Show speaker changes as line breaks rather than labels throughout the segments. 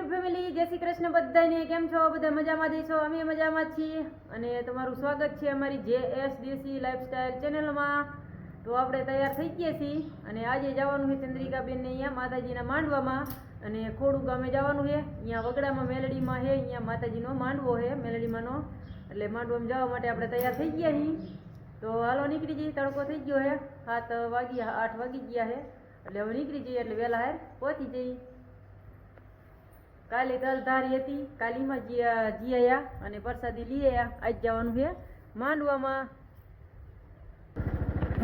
YouTube family, જય શ્રી કૃષ્ણ બધાને. કેમ છો? બધા મજામાં જઈશો? અમે મજામાં છીએ અને તમારું સ્વાગત છે અમારી JSDC લાઈફસ્ટાઈલ ચેનલમાં. તો આપણે તૈયાર થઈ ગયા છીએ અને આજે જવાનું છે ચંદ્રિકાબેનને અહીંયા માતાજીના માંડવામાં અને ખોડું ગામે જવાનું છે. અહીંયા વગડામાં મેલડીમાં છે, અહીંયા માતાજીનો માંડવો છે મેલડીમાંનો, એટલે માંડવામાં જવા માટે આપણે તૈયાર થઈ ગયા છીએ. તો હાલો નીકળી જઈએ, તડકો થઈ ગયો છે, 7 વાગ્યા 8 વાગી ગયા છે, એટલે હવે નીકળી જઈએ એટલે વહેલા હાર પહોંચી જઈએ. કાલે તલધારી હતી, કાલીમાં જીયા અને પ્રસાદી લઈ આવ્યા. આજ જવાનું છે માંડવામાં.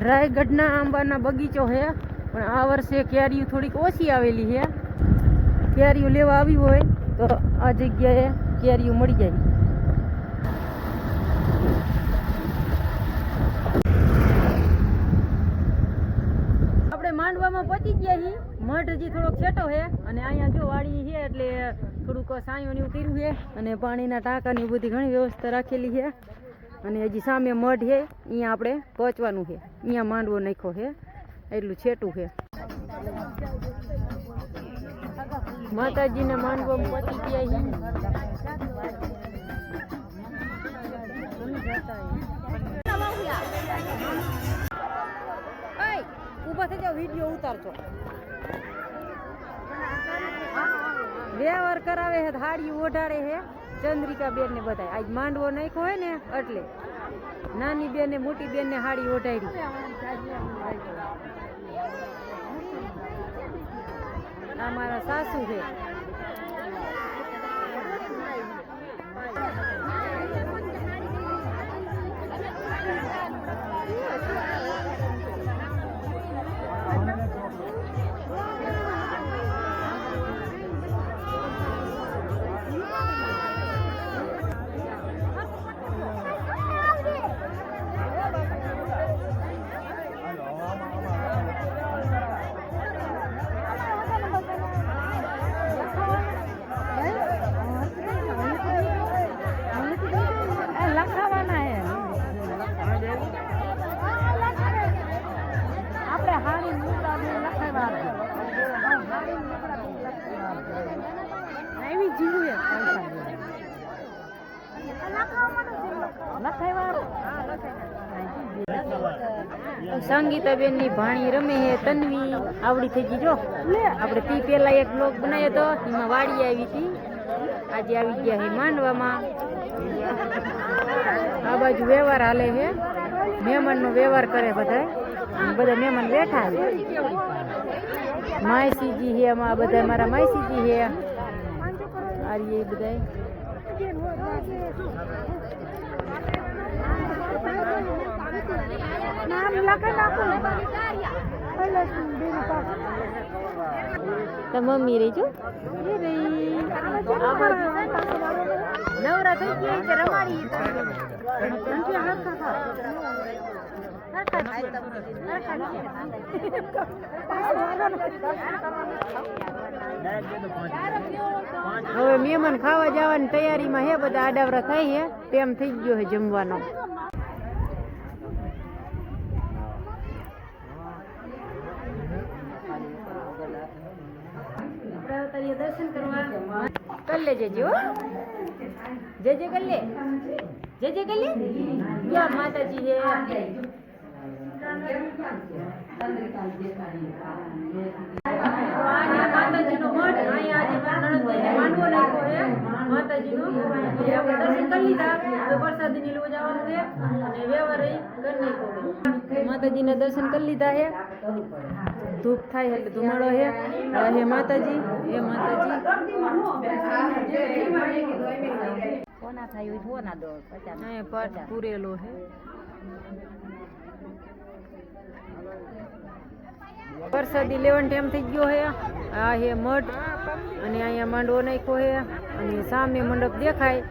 રાયગઢના આંબાના બગીચો છે, પણ આ વર્ષે કેરીઓ થોડીક ઓછી આવેલી છે. કેરીઓ લેવા આવી હોય તો આ જગ્યાએ કેરીઓ મળી જાય. આપણે માંડવામાં પહોંચી ગયા છીએ. મઠ હજી થોડોક છેટો છે અને અહીંયા જો વાડી છે એટલે થોડુંક સાયું ને એવું કર્યું છે અને પાણીના ટાંકાની બધી ઘણી વ્યવસ્થા રાખેલી છે. અને હજી સામે મઠ છે, અહીંયા આપણે પહોંચવાનું છે. અહીંયા માંડવો નાખ્યો છે, એટલું છેટું છે. માતાજીના માંડવામાં પહોંચી ગયા છીએ. ઊભા થઈ જાઓ, વિડીયો ઉતારજો. વ્યવહાર કરાવે છે, થાળી ઓઢાડે છે ચંદ્રિકાબેન ને બધા. આજ માંડવો નાખ્યો હોય ને એટલે નાની બેન ને મોટી બેન ને હાડી ઓઢાડી. આ મારા સાસુ છે. સંગીતાબેન ની ભાણી રમે છે તન્વી, આવડી થઈ ગઈ. જો આપણે તી પેલા એક બ્લોગ બનાવ્યો હતો, એમાં વાડી આવી હતી. આજે આવી ગયા છે માંડવામાં. આ બાજુ વ્યવહાર હાલે છે, મહેમાન નો વ્યવહાર કરે બધા. બધા મહેમાન બેઠા છે. માયસીજી છે, એમાં બધા મારા માયસીજી છે. આ બધા મમ્મી રહી જો નવરા થઈ ગયા રમાડી. હવે મહેમાન ખાવા જવાની તૈયારીમાં હે, બધા આડાવરા થાય છે, તેમ થઈ ગયો છે જમવાનો. દર્શન કરવા કર લે જજે, હો જજે કર લે, જજે કર લે. ક્યાં માતાજી છે? માતાજીનો મઠ. અહીંયા આજે નણંદભાઈને માંડવો નાખ્યો છે માતાજીનો. આપણે દર્શન કરી લીધા, હવે પ્રસાદી ની લેવા જવાનું છે અને વ્યવહાર કરી નાખ્યો. માતાજીના દર્શન કરી લીધા છે. ધૂપ થાય એટલે ધુમાડો છે. હે માતાજી, હે માતાજી. કોના થાય હોય કોના દો, પાઠ પૂરેલો છે. પ્રસાદી લેવાનો ટાઈમ થઈ ગયો છે. આ હે મઠ અને અહીંયા માંડવો નાખ્યો છે અને સામે મંડપ દેખાય,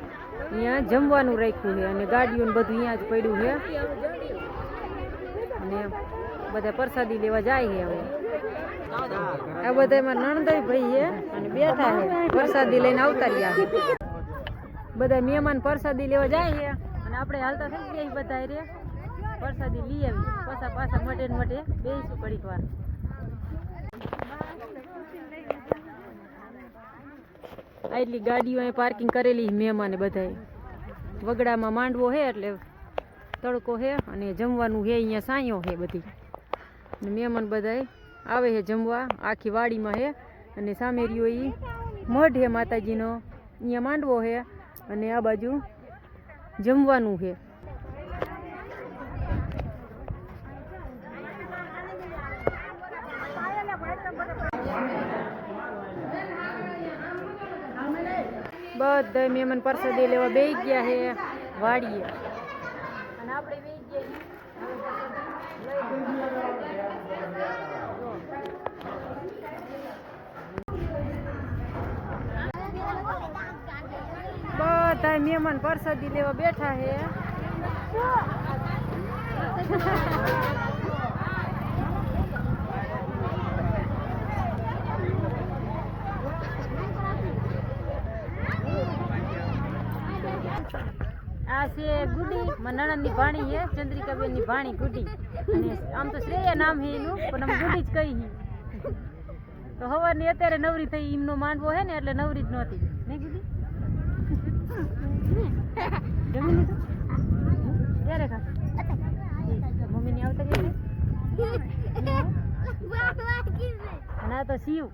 અહીંયા જમવાનું રાખ્યું છે અને ગાડીઓ બધું અહીંયા જ પડ્યું છે અને બધા પ્રસાદી લેવા જાય છે. હવે આ બધા એમાં નણંદાઈ ભાઈ છે અને બેઠા છે, પ્રસાદી લઈને આવતા રહ્યા. બધા મહેમાન પ્રસાદી લેવા જાય છે અને આપણે હાલતા થઈ ગયા બધા રે પ્રસાદી લઈ આવી. પાછા મટે બેસીશું ઘડીક વાર. આટલી ગાડીઓ અહીં પાર્કિંગ કરેલી મહેમાને બધાએ. વગડામાં માંડવો છે એટલે તડકો છે અને જમવાનું છે અહીંયા સાંયો છે બધી. અને મહેમાન બધાએ આવે છે જમવા આખી વાડીમાં છે. અને સામે રહ્યો એ મઢ છે માતાજીનો, અહીંયા માંડવો છે અને આ બાજુ જમવાનું છે. બધા મહેમાન પ્રસાદી લેવા બેસી ગયા છે વાડીએ અને આપણે બેસી ગયા. બધા મહેમાન પ્રસાદી લેવા બેઠા છે. આ છે ગુડી, મારા નણંદની ભાણી છે, ચંદ્રિકાબેનની ભાણી ગુડી. અને આમ તો શ્રેયા નામ છે એનું, પણ અમે ગુડી જ કહી. તો સવારની અત્યારે નવરી થઈ, એમનો માંડવો છે ને એટલે નવરી જ નહોતી. નહીં ગુડી? જમી લીધું? ક્યારે ખા? મમ્મીની આવતા ક્યારે? ના તો શિવ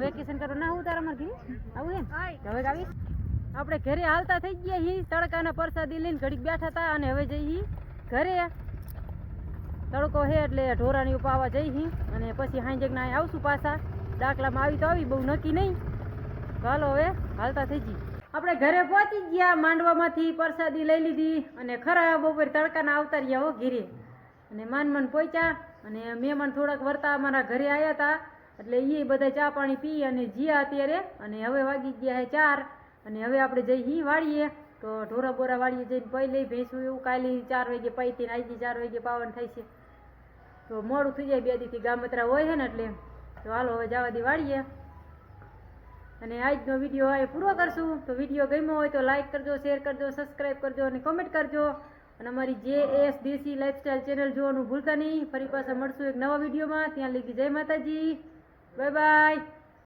વેકેશન કરો ના હું તારા મારે આવું એમ હવે આવી. આપણે ઘરે હાલતા થઈ ગયા હી, તડકાના પ્રસાદી લઈને ઘડીક બેઠા હતા અને હવે જઈ ઘરે. તડકો છે એટલે ઢોરાની પાવા જઈ અને પછી હાંજેક ના આવશું પાછા. દાખલામાં આવી તો આવી, બહુ નક્કી નહીં. ચાલો હવે હાલતા થઈ જઈ. આપણે ઘરે પહોંચી ગયા, માંડવામાંથી પ્રસાદી લઈ લીધી અને ખરા બપોર તડકાના આવતા રહ્યા હો ઘેરે. અને માન પહોંચ્યા અને મહેમાન થોડાક વર્તા અમારા ઘરે આવ્યા હતા એટલે એ બધા ચા પાણી પી અને જીયા અત્યારે. અને હવે વાગી ગયા છે 4 અને હવે આપણે જઈ વાળીએ. તો ઢોરા બોરા વાળીએ જઈને પઈ લઈ ભેંસું એવું કાલે 4 વાગે પૈતી ને આજે 4 વાગે પાવન થાય છે તો મોડું થઈ જાય. 2 દીથી ગામતરા હોય છે ને એટલે. તો હાલો હવે જવા દી વાળીએ. અને આજનો વિડીયો આ પૂરો કરશું. તો વિડીયો ગમ્યો હોય તો લાઈક કરજો, શેર કરજો, સબસ્ક્રાઈબ કરજો અને કમેન્ટ કરજો. અને અમારી JS દેશી લાઈફસ્ટાઈલ ચેનલ જોવાનું ભૂલતા નહીં. ફરી પાછા મળશું એક નવા વિડીયોમાં. ત્યાં લગી જય માતાજી, બાય બાય.